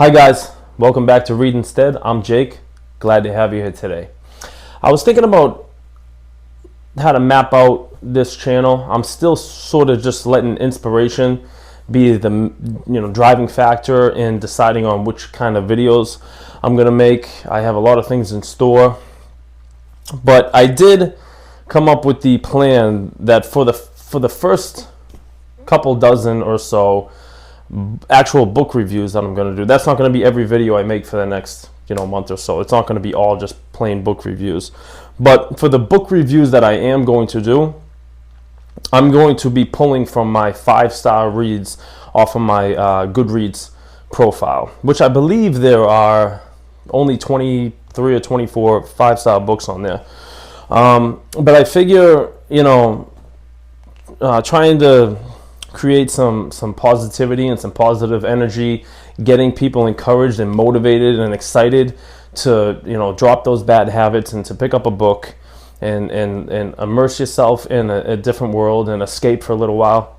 Hi guys, welcome back to Read Instead. I'm Jake. Glad to have you here today. I was thinking about how to map out this channel. I'm still sort of just letting inspiration be the driving factor in deciding on which kind of videos I'm gonna make. I have a lot of things in store, but I did come up with the plan that for the first couple dozen or so actual book reviews that I'm going to do. That's not going to be every video I make for the next month or so. It's not going to be all just plain book reviews. But for the book reviews that I am going to do, I'm going to be pulling from my 5-star reads off of my Goodreads profile, which I believe there are only 23 or 24 5-star books on there. But I figure, trying to create some positivity and some positive energy, getting people encouraged and motivated and excited to drop those bad habits and to pick up a book and immerse yourself in a different world and escape for a little while.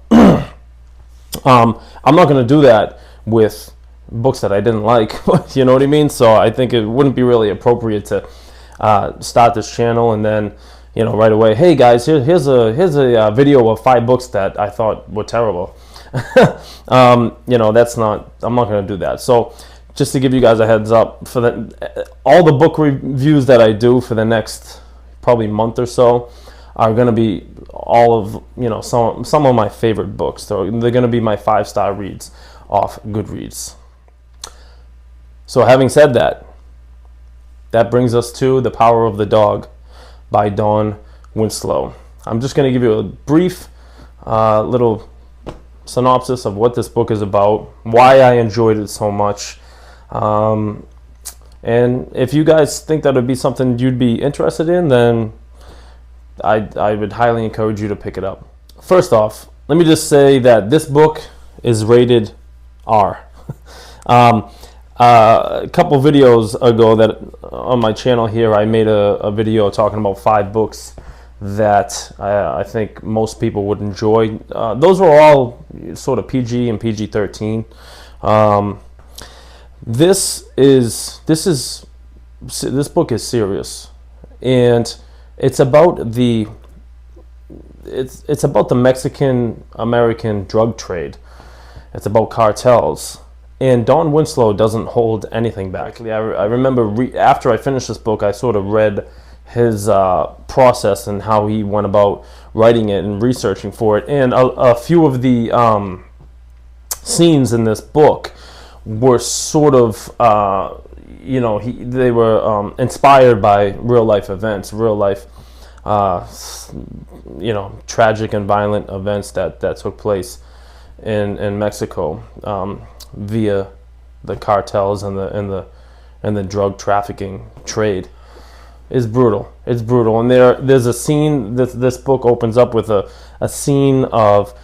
I'm not going to do that with books that I didn't like. You know what I mean? So I think it wouldn't be really appropriate to start this channel and then right away, hey guys, here's a video of 5 books that I thought were terrible. That's not, I'm not going to do that. So just to give you guys a heads up, for all the book reviews that I do for the next probably month or so are going to be all of some of my favorite books. So they're going to be my 5-star reads off Goodreads. So having said that, that brings us to The Power of the Dog by Don Winslow. I'm just going to give you a brief little synopsis of what this book is about, why I enjoyed it so much, and if you guys think that would be something you'd be interested in, then I would highly encourage you to pick it up. First off, let me just say that this book is rated R. A couple videos ago that on my channel here, I made a video talking about 5 books that I think most people would enjoy. Those were all sort of PG and PG-13. This book is serious, and it's about the Mexican American drug trade. It's about cartels. And Don Winslow doesn't hold anything back. I remember after I finished this book, I sort of read his process and how he went about writing it and researching for it. And a few of the scenes in this book were sort of, they were inspired by real life events, real life, tragic and violent events that took place in Mexico. Via the cartels and the drug trafficking trade. Is brutal. It's brutal. And there's a scene. This book opens up with a scene of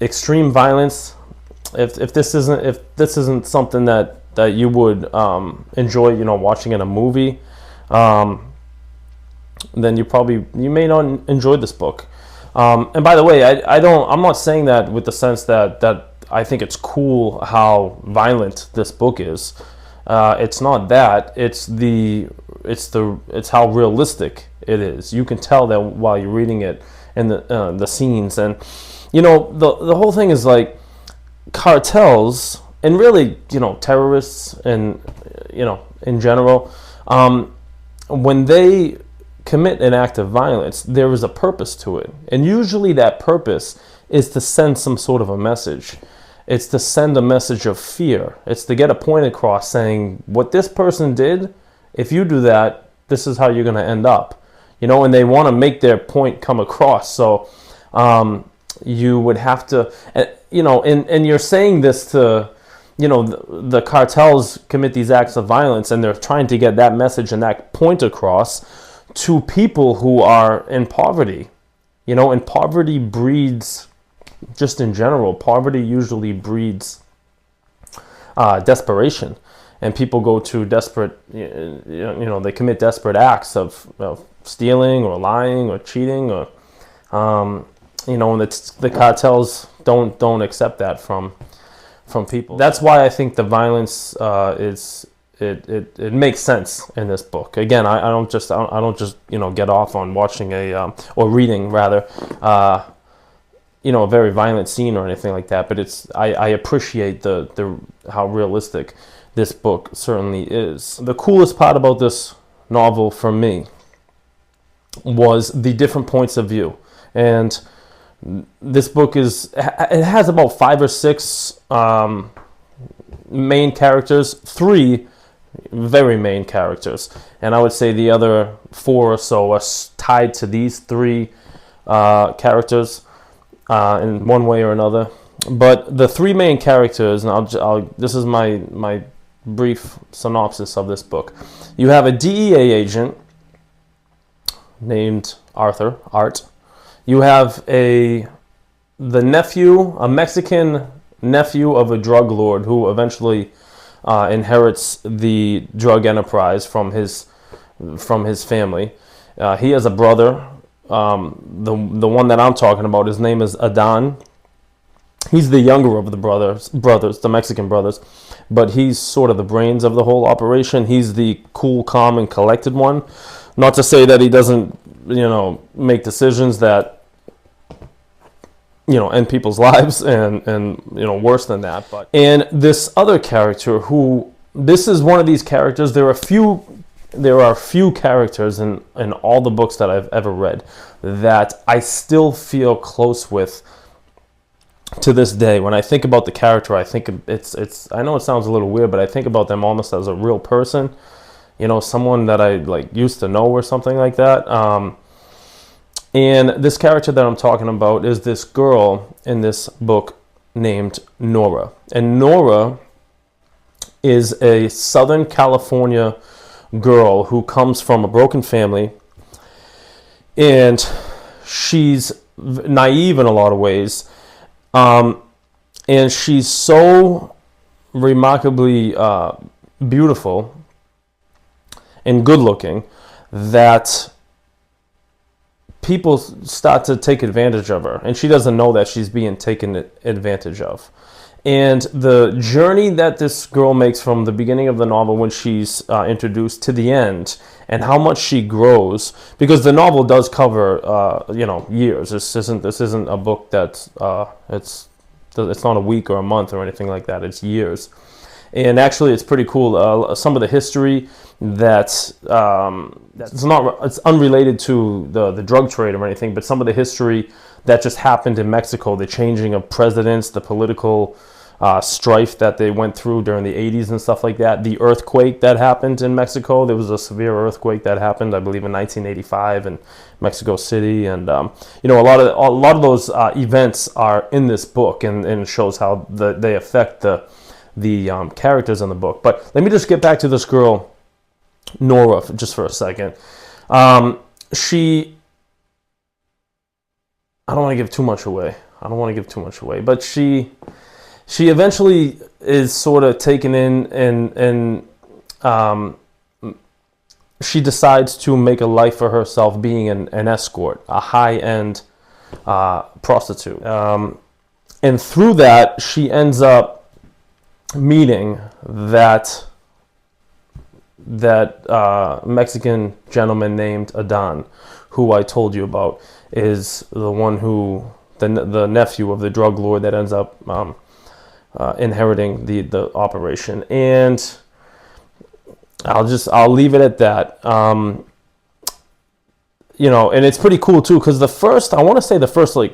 extreme violence. If this isn't something that you would enjoy, watching in a movie, then you may not enjoy this book. And by the way, I'm not saying that with the sense that I think it's cool how violent this book is. It's not that. It's how realistic it is. You can tell that while you're reading it in the scenes, and the whole thing is like cartels and really terrorists and in general. When they commit an act of violence, there is a purpose to it, and usually that purpose is to send some sort of a message. It's to send a message of fear. It's to get a point across saying, what this person did, if you do that, this is how you're going to end up. And they want to make their point come across. So you would have to, and you're saying this to, the cartels commit these acts of violence, and they're trying to get that message and that point across to people who are in poverty. And poverty breeds, just in general, poverty usually breeds desperation, and people go to desperate, they commit desperate acts of stealing or lying or cheating, or and the cartels don't accept that from from people. That's why I think the violence is it makes sense in this book. Again, I don't just get off on watching or reading rather a very violent scene or anything like that. But I appreciate the how realistic this book certainly is. The coolest part about this novel for me was the different points of view, and this book it has about 5 or 6 main characters, 3 very main characters, and I would say the other 4 or so are tied to these 3 characters in one way or another. But the 3 main characters, and this is my brief synopsis of this book. You have a DEA agent named Art. You have a Mexican nephew of a drug lord who eventually inherits the drug enterprise from his family. He has a brother. The one that I'm talking about, his name is Adon. He's the younger of the brothers, the Mexican brothers, but he's sort of the brains of the whole operation. He's the cool, calm, and collected one. Not to say that he doesn't, make decisions that, end people's lives and worse than that. And this other character this is one of these characters. There are few characters in all the books that I've ever read that I still feel close with to this day. When I think about the character, I think it's I know it sounds a little weird, but I think about them almost as a real person, someone that I used to know or something like that. And this character that I'm talking about is this girl in this book named Nora. And Nora is a Southern California girl who comes from a broken family, and she's naive in a lot of ways. And she's so remarkably beautiful and good looking that people start to take advantage of her, and she doesn't know that she's being taken advantage of. And the journey that this girl makes from the beginning of the novel when she's introduced to the end, and how much she grows, because the novel does cover years. This isn't a book that's it's not a week or a month or anything like that. It's years. And actually, it's pretty cool. Some of the history it's unrelated to the drug trade or anything, but some of the history that just happened in Mexico, the changing of presidents, the political strife that they went through during the 80s and stuff like that, the earthquake that happened in Mexico. There was a severe earthquake that happened, I believe, in 1985 in Mexico City, and a lot of those events are in this book, and it shows how they affect the characters in the book. But let me just get back to this girl, Nora, just for a second. I don't want to give too much away. But she eventually is sort of taken in, and she decides to make a life for herself being an escort, a high-end prostitute. And through that, she ends up meeting that Mexican gentleman named Adon, who I told you about, is the one the nephew of the drug lord that ends up inheriting the operation. And I'll leave it at that. And it's pretty cool too, because the first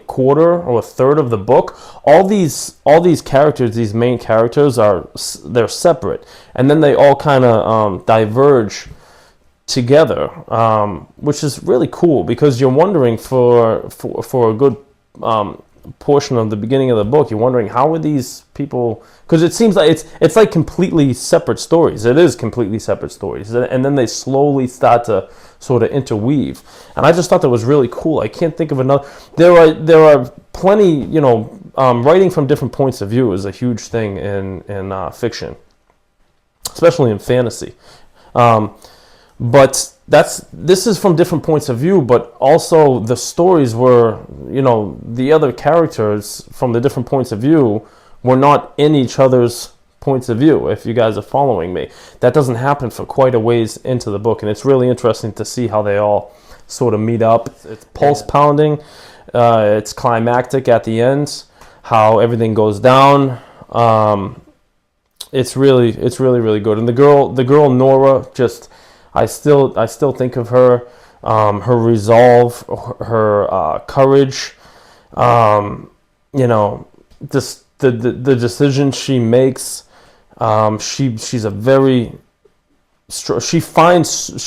quarter or a third of the book, all these characters, these main characters, they're separate, and then they all kind of diverge together, which is really cool, because you're wondering for a good portion of the beginning of the book, you're wondering how are these people, because it seems like it's like completely separate stories. It is completely separate stories, and then they slowly start to sort of interweave, and I just thought that was really cool. I can't think of another. There are plenty, writing from different points of view is a huge thing in fiction, especially in fantasy. But this is from different points of view, but also the stories were, the other characters from the different points of view we're not in each other's points of view, if you guys are following me. That doesn't happen for quite a ways into the book, and it's really interesting to see how they all sort of meet up. It's pulse pounding. It's climactic at the end, how everything goes down. It's really good. And the girl Nora, just I still think of her, her resolve, her courage, just the decisions she makes. She's a very she finds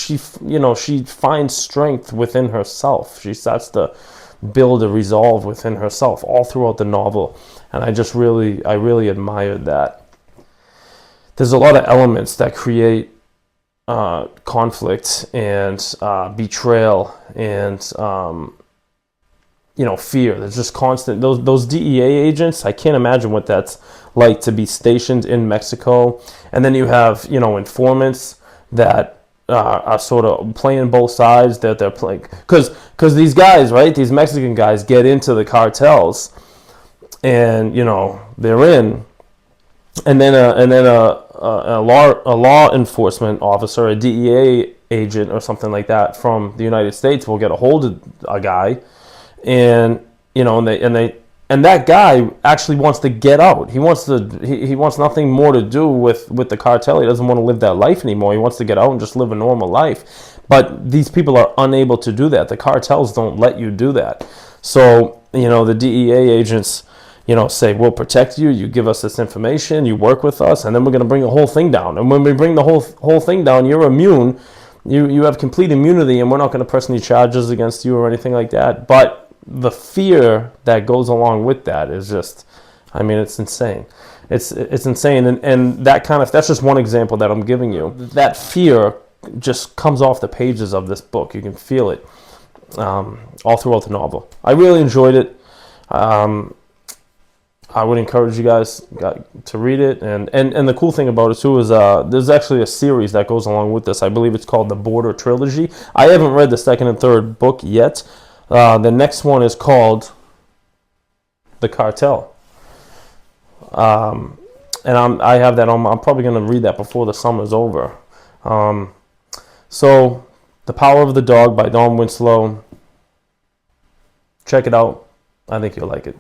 strength within herself. She starts to build a resolve within herself all throughout the novel, and I really admired that. There's a lot of elements that create conflict and betrayal and fear. There's just constant those DEA agents. I can't imagine what that's like to be stationed in Mexico, and then you have informants that are sort of playing both sides. That they're playing because these guys, right? These Mexican guys get into the cartels, and they're in, and then a law enforcement officer, a DEA agent or something like that from the United States will get a hold of a guy, and that guy actually wants to get out. He wants nothing more to do with the cartel. He doesn't want to live that life anymore. He wants to get out and just live a normal life. But these people are unable to do that. The cartels don't let you do that. So the DEA agents say, we'll protect you, you give us this information, you work with us, and then we're going to bring the whole thing down. And when we bring the whole thing down, you're immune. You have complete immunity, and we're not going to press any charges against you or anything like that. But the fear that goes along with that is just, it's insane. It's insane. And that's just one example that I'm giving you. That fear just comes off the pages of this book. You can feel it all throughout the novel. I really enjoyed it. I would encourage you guys to read it, and the cool thing about it too is there's actually a series that goes along with this. I believe it's called the Border Trilogy. I haven't read the second and third book yet. The next one is called The Cartel, and I have that on. I'm probably going to read that before the summer's over. So, The Power of the Dog by Don Winslow. Check it out. I think you'll like it.